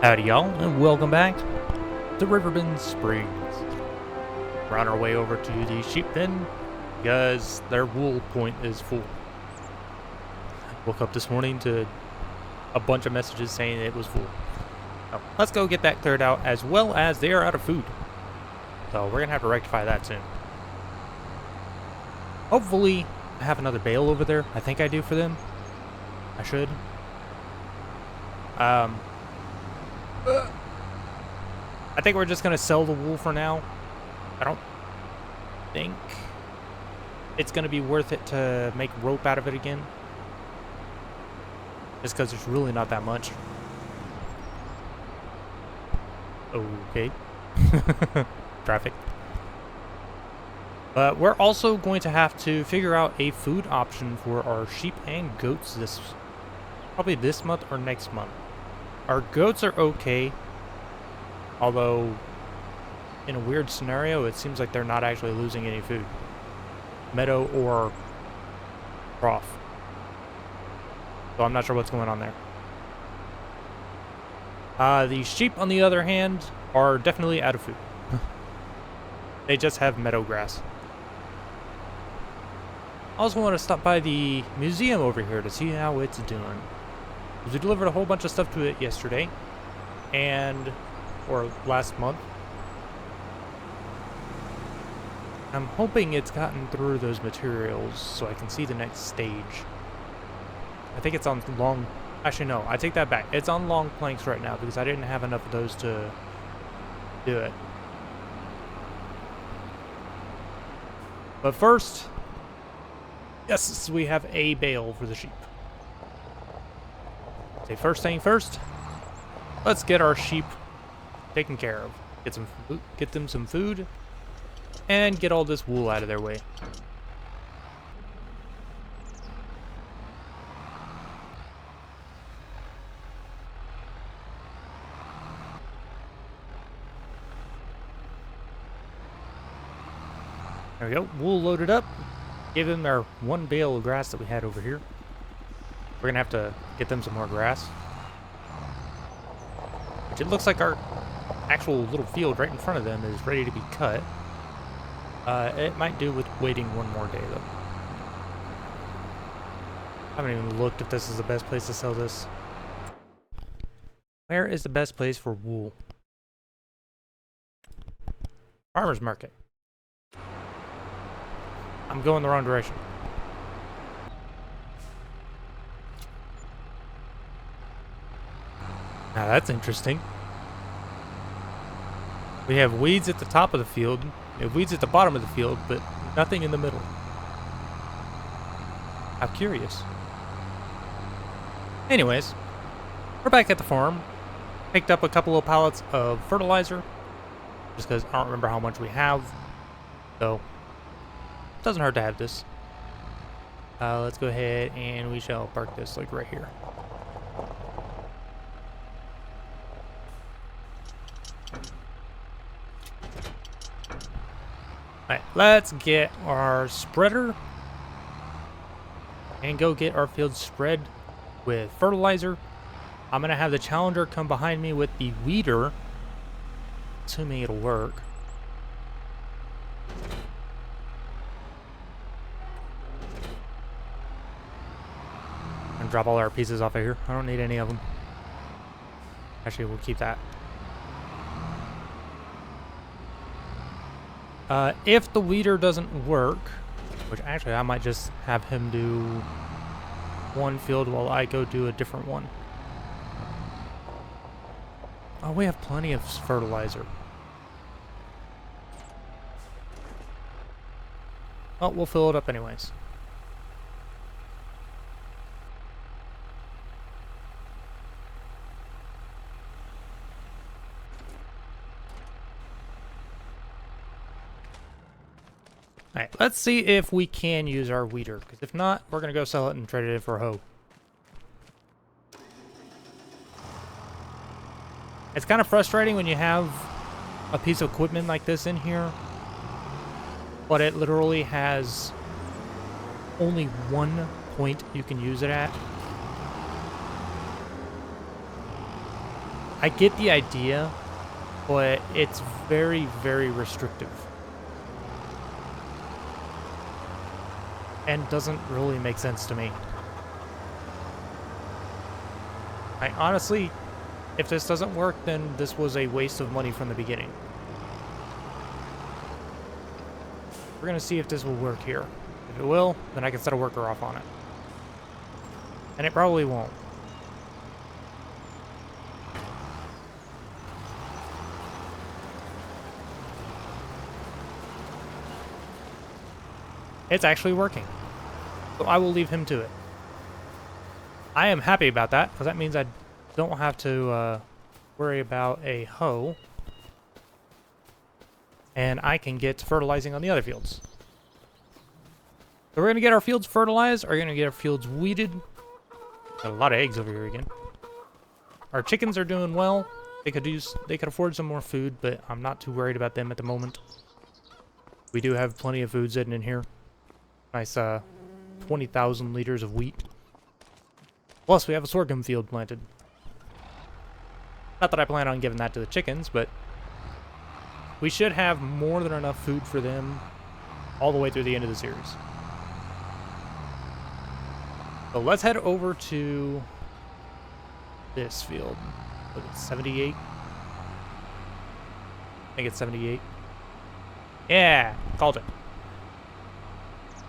Howdy y'all, and welcome back to Riverbend Springs. We're on our way over to the sheep pen because their wool point is full. Woke up this morning to a bunch of messages saying it was full. So let's go get that cleared out, as well as they are out of food. So we're gonna have to rectify that soon. Hopefully I have another bale over there. I think I do for them. I should. I think we're just going to sell the wool for now. I don't think it's going to be worth it to make rope out of it again. Just because there's really not that much. Okay. Traffic. But we're also going to have to figure out a food option for our sheep and goats probably this month or next month. Our goats are okay, although in a weird scenario, it seems like they're not actually losing any food. Meadow or trough. So I'm not sure what's going on there. The sheep, on the other hand, are definitely out of food. They just have meadow grass. I also want to stop by the museum over here to see how it's doing. We delivered a whole bunch of stuff to it yesterday, or last month. I'm hoping it's gotten through those materials so I can see the next stage. I think it's on long... Actually, no, I take that back. It's on long planks right now because I didn't have enough of those to do it. But first, yes, we have a bale for the sheep. Okay, first thing first, let's get our sheep taken care of. Get them some food, and get all this wool out of their way. There we go, wool loaded up. Give them our one bale of grass that we had over here. We're gonna have to get them some more grass. Which it looks like our actual little field right in front of them is ready to be cut. It might do with waiting one more day though. I haven't even looked if this is the best place to sell this. Where is the best place for wool? Farmer's market. I'm going the wrong direction. Now that's interesting. We have weeds at the top of the field, we have weeds at the bottom of the field, but nothing in the middle. How curious. Anyways, we're back at the farm. Picked up a couple of pallets of fertilizer, just because I don't remember how much we have. So, it doesn't hurt to have this. Let's go ahead and we shall park this like right here. Alright, let's get our spreader and go get our field spread with fertilizer. I'm going to have the Challenger come behind me with the weeder, assuming it'll work. And drop all our pieces off of here. I don't need any of them. Actually, we'll keep that. If the weeder doesn't work, which actually I might just have him do one field while I go do a different one. Oh, we have plenty of fertilizer. Oh, we'll fill it up anyways. Alright, let's see if we can use our weeder, because if not, we're going to go sell it and trade it in for a hoe. It's kind of frustrating when you have a piece of equipment like this in here, but it literally has only one point you can use it at. I get the idea, but it's very, very restrictive. And doesn't really make sense to me. I honestly, if this doesn't work, then this was a waste of money from the beginning. We're gonna see if this will work here. If it will, then I can set a worker off on it. And it probably won't. It's actually working. So I will leave him to it. I am happy about that, because that means I don't have to worry about a hoe. And I can get fertilizing on the other fields. So we're going to get our fields fertilized, or we're going to get our fields weeded. Got a lot of eggs over here again. Our chickens are doing well. They could afford some more food, but I'm not too worried about them at the moment. We do have plenty of food sitting in here. Nice 20,000 liters of wheat. Plus, we have a sorghum field planted. Not that I plan on giving that to the chickens, but we should have more than enough food for them all the way through the end of the series. So let's head over to this field. Look, it's 78. I think it's 78. Yeah, called it.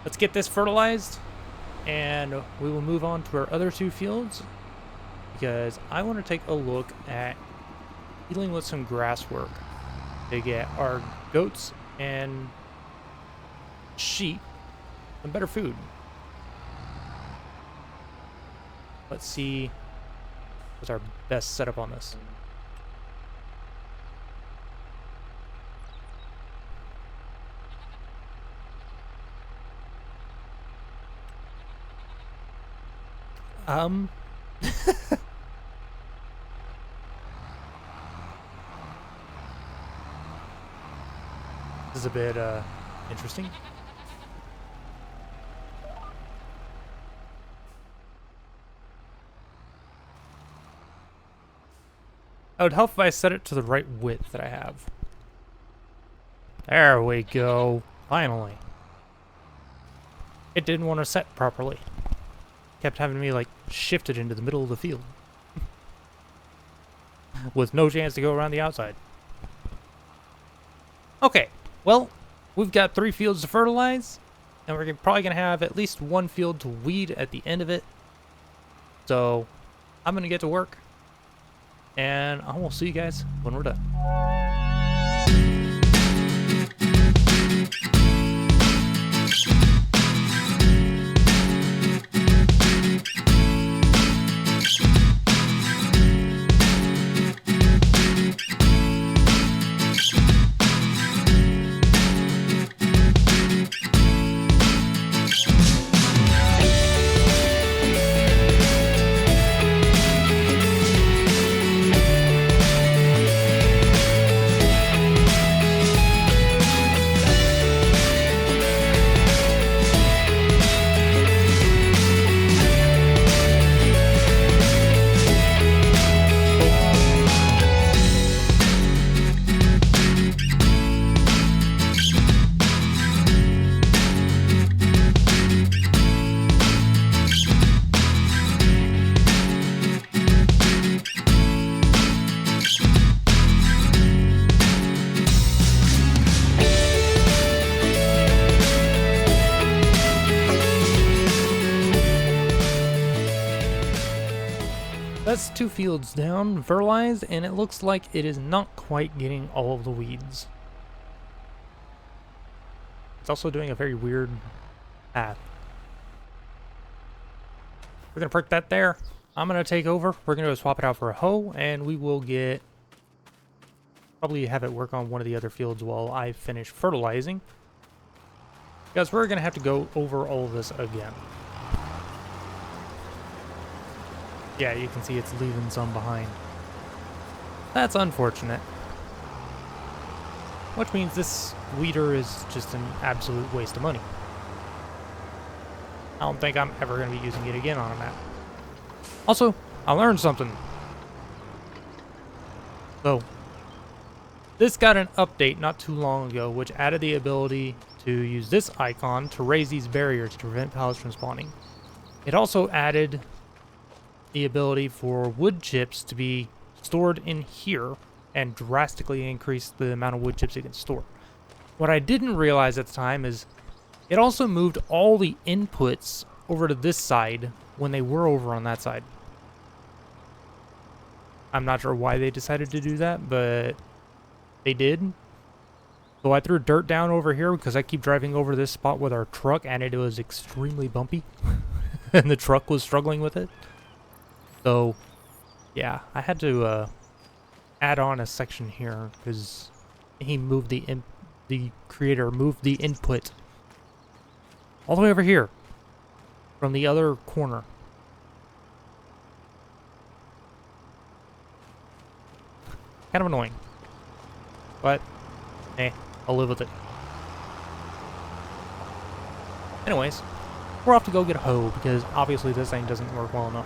Let's get this fertilized, and we will move on to our other two fields, because I want to take a look at dealing with some grass work to get our goats and sheep some better food. Let's see what's our best setup on this. This is a bit interesting. It would help if I set it to the right width that I have. There we go. Finally. It didn't want to set properly. Kept having me, like, shift it into the middle of the field. With no chance to go around the outside. Okay, well, we've got 3 fields to fertilize. And we're probably going to have at least 1 field to weed at the end of it. So, I'm going to get to work. And I will see you guys when we're done. That's 2 fields down, fertilized, and it looks like it is not quite getting all of the weeds. It's also doing a very weird path. We're going to perk that there. I'm going to take over. We're going to swap it out for a hoe, and we will get... probably have it work on one of the other fields while I finish fertilizing. Because we're going to have to go over all of this again. Yeah, you can see it's leaving some behind. That's unfortunate. Which means this weeder is just an absolute waste of money. I don't think I'm ever going to be using it again on a map. Also, I learned something. So, this got an update not too long ago, which added the ability to use this icon to raise these barriers to prevent pallets from spawning. It also added the ability for wood chips to be stored in here and drastically increase the amount of wood chips it can store. What I didn't realize at the time is it also moved all the inputs over to this side when they were over on that side. I'm not sure why they decided to do that, but they did. So I threw dirt down over here because I keep driving over this spot with our truck and it was extremely bumpy. And the truck was struggling with it. So, yeah, I had to add on a section here because he moved the creator moved the input all the way over here from the other corner. Kind of annoying. But, I'll live with it. Anyways, we're off to go get a hoe because obviously this thing doesn't work well enough.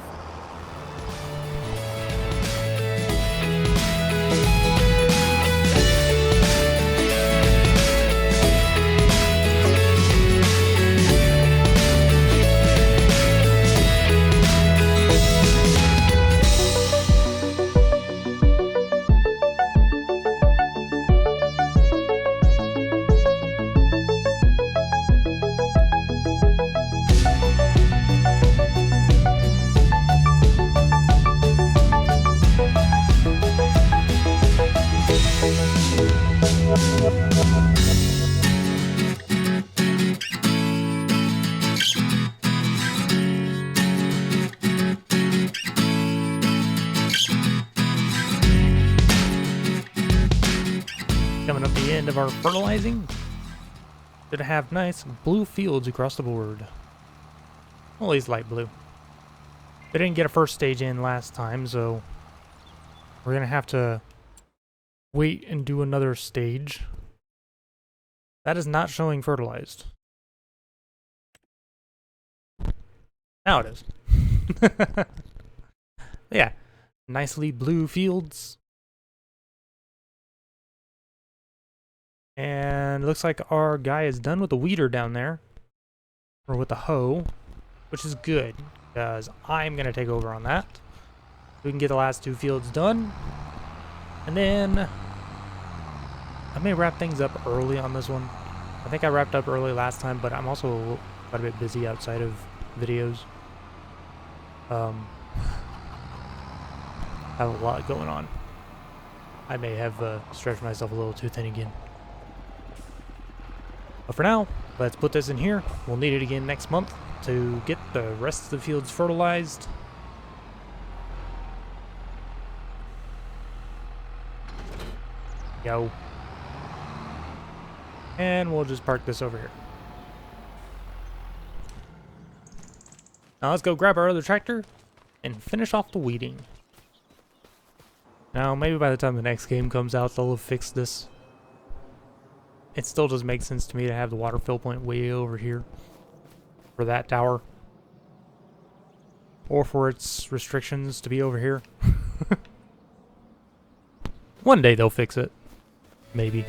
Coming up the end of our fertilizing. Should have nice blue fields across the board. Well, at least light blue. They didn't get a first stage in last time, so we're gonna have to wait and do another stage. That is not showing fertilized. Now it is. Yeah, nicely blue fields. And looks like our guy is done with the weeder down there. Or with the hoe. Which is good. Because I'm going to take over on that. We can get the last two fields done. And then I may wrap things up early on this one. I think I wrapped up early last time, but I'm also quite a bit busy outside of videos. I have a lot going on. I may have stretched myself a little too thin again. But for now, let's put this in here. We'll need it again next month to get the rest of the fields fertilized. Yo. And we'll just park this over here. Now let's go grab our other tractor and finish off the weeding. Now, maybe by the time the next game comes out, they'll have fixed this. It still doesn't make sense to me to have the water fill point way over here for that tower. Or for its restrictions to be over here. One day they'll fix it. Maybe.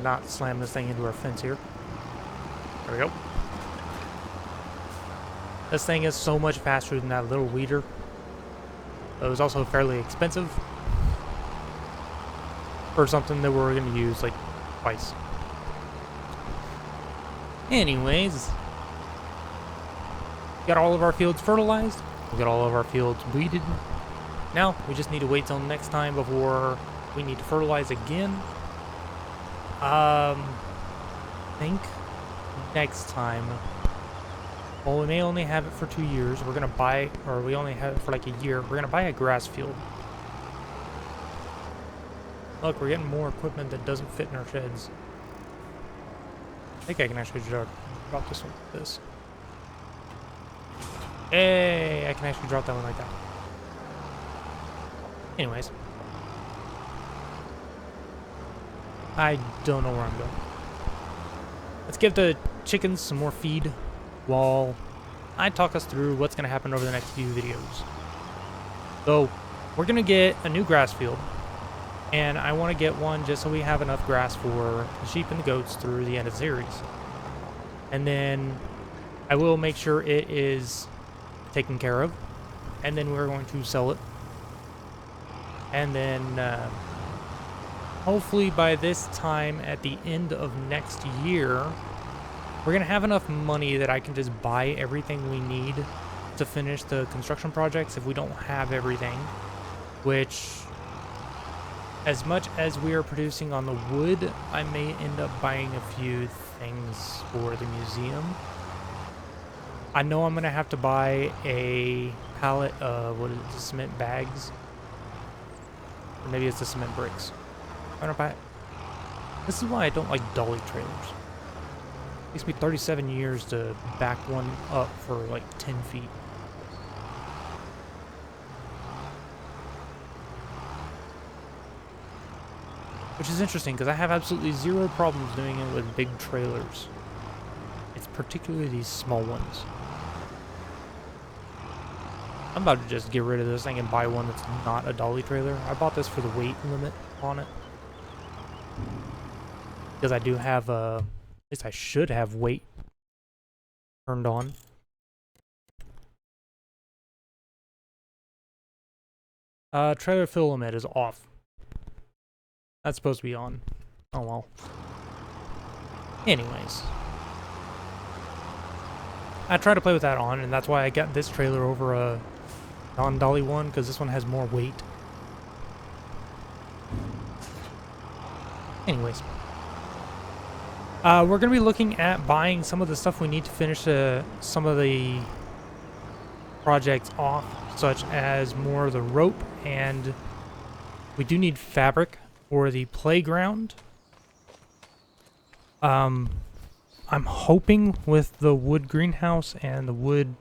not slam this thing into our fence here. There we go. This thing is so much faster than that little weeder. It was also fairly expensive for something that we're going to use like twice. Anyways, got all of our fields fertilized. We got all of our fields weeded. Now we just need to wait till next time before we need to fertilize again. I think next time. Well, we may only have it for 2 years. We're gonna buy, or we only have it for like a year. We're gonna buy a grass field. Look, we're getting more equipment that doesn't fit in our sheds. I think I can actually drop this one like this. Hey, I can actually drop that one like that. Anyways. I don't know where I'm going. Let's give the chickens some more feed while I talk us through what's going to happen over the next few videos. So, we're going to get a new grass field. And I want to get one just so we have enough grass for the sheep and the goats through the end of the series. And then I will make sure it is taken care of. And then we're going to sell it. And then hopefully by this time at the end of next year, we're going to have enough money that I can just buy everything we need to finish the construction projects if we don't have everything. Which, as much as we are producing on the wood, I may end up buying a few things for the museum. I know I'm going to have to buy a pallet of, what is it, the cement bags? Or maybe it's the cement bricks. I'm going to buy it. This is why I don't like dolly trailers. It takes me 37 years to back one up for like 10 feet. Which is interesting because I have absolutely zero problems doing it with big trailers. It's particularly these small ones. I'm about to just get rid of this thing and buy one that's not a dolly trailer. I bought this for the weight limit on it. Because I do have a... At least I should have weight turned on. Trailer fill limit is off. That's supposed to be on. Oh well. Anyways. I tried to play with that on, and that's why I got this trailer over a non-dolly one, because this one has more weight. Anyways. We're going to be looking at buying some of the stuff we need to finish some of the projects off, such as more of the rope, and we do need fabric for the playground. I'm hoping with the wood greenhouse and the wood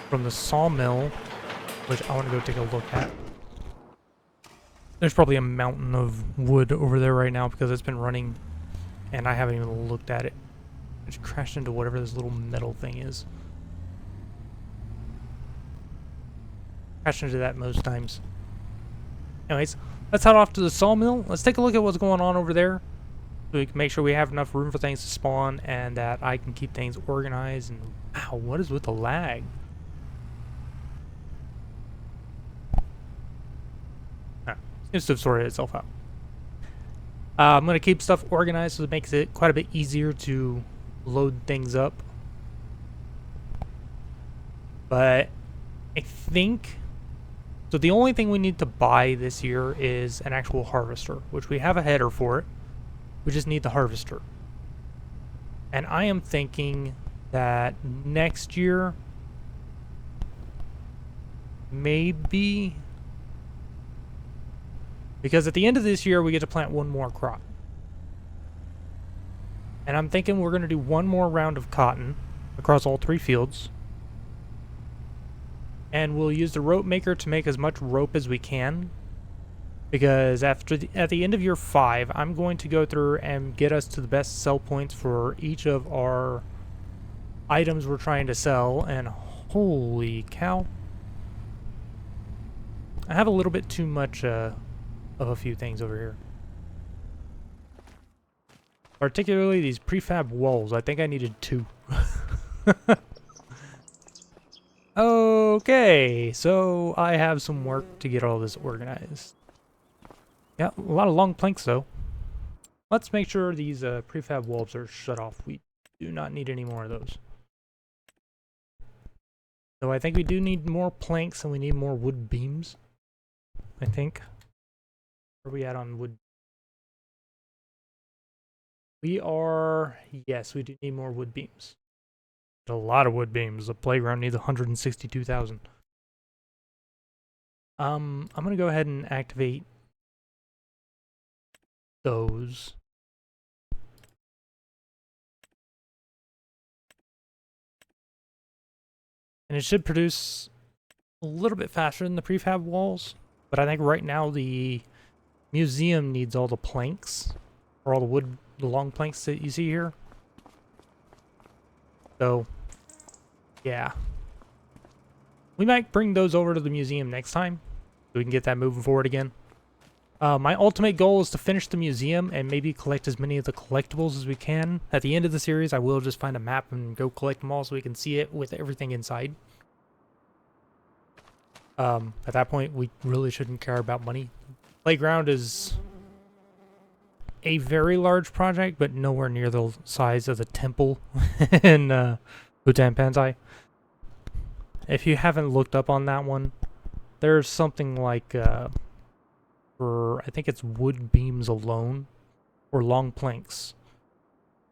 from the sawmill, which I want to go take a look at. There's probably a mountain of wood over there right now because it's been running and I haven't even looked at it. I just crashed into whatever this little metal thing is. Crashed into that most times. Anyways, let's head off to the sawmill. Let's take a look at what's going on over there. So we can make sure we have enough room for things to spawn and that I can keep things organized. And wow, what is with the lag? Seems to have sorted itself out. I'm going to keep stuff organized so it makes it quite a bit easier to load things up. But I think... So the only thing we need to buy this year is an actual harvester, which we have a header for it. We just need the harvester. And I am thinking that next year, maybe... Because at the end of this year, we get to plant one more crop. And I'm thinking we're going to do one more round of cotton across all 3 fields. And we'll use the rope maker to make as much rope as we can. Because at the end of year 5, I'm going to go through and get us to the best sell points for each of our items we're trying to sell. And holy cow. I have a little bit too much... of a few things over here. Particularly these prefab walls. I think I needed 2. Okay, so I have some work to get all this organized. Yeah, a lot of long planks though. Let's make sure these prefab walls are shut off. We do not need any more of those. So I think we do need more planks and we need more wood beams. I think. Where are we at on wood? We are... Yes, we do need more wood beams. A lot of wood beams. The playground needs 162,000. I'm gonna go ahead and activate those. And it should produce a little bit faster than the prefab walls. But I think right now the museum needs all the planks. Or all the wood, the long planks that you see here. So, yeah. We might bring those over to the museum next time. So we can get that moving forward again. My ultimate goal is to finish the museum and maybe collect as many of the collectibles as we can. At the end of the series, I will just find a map and go collect them all so we can see it with everything inside. At that point, we really shouldn't care about money. Playground is a very large project, but nowhere near the size of the temple in Bhutan Pantai. If you haven't looked up on that one, there's something like... for, I think it's wood beams alone, or long planks.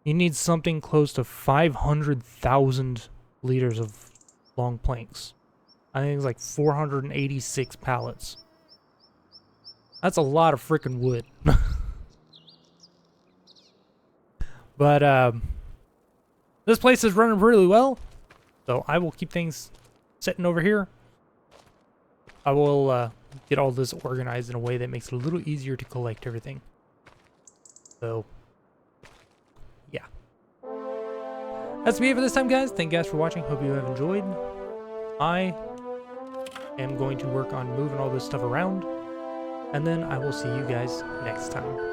You need something close to 500,000 liters of long planks. I think it's like 486 pallets. That's a lot of freaking wood. But, this place is running really well, so I will keep things sitting over here. I will, get all this organized in a way that makes it a little easier to collect everything. So, yeah. That's me for this time, guys. Thank you guys for watching. Hope you have enjoyed. I am going to work on moving all this stuff around, and then I will see you guys next time.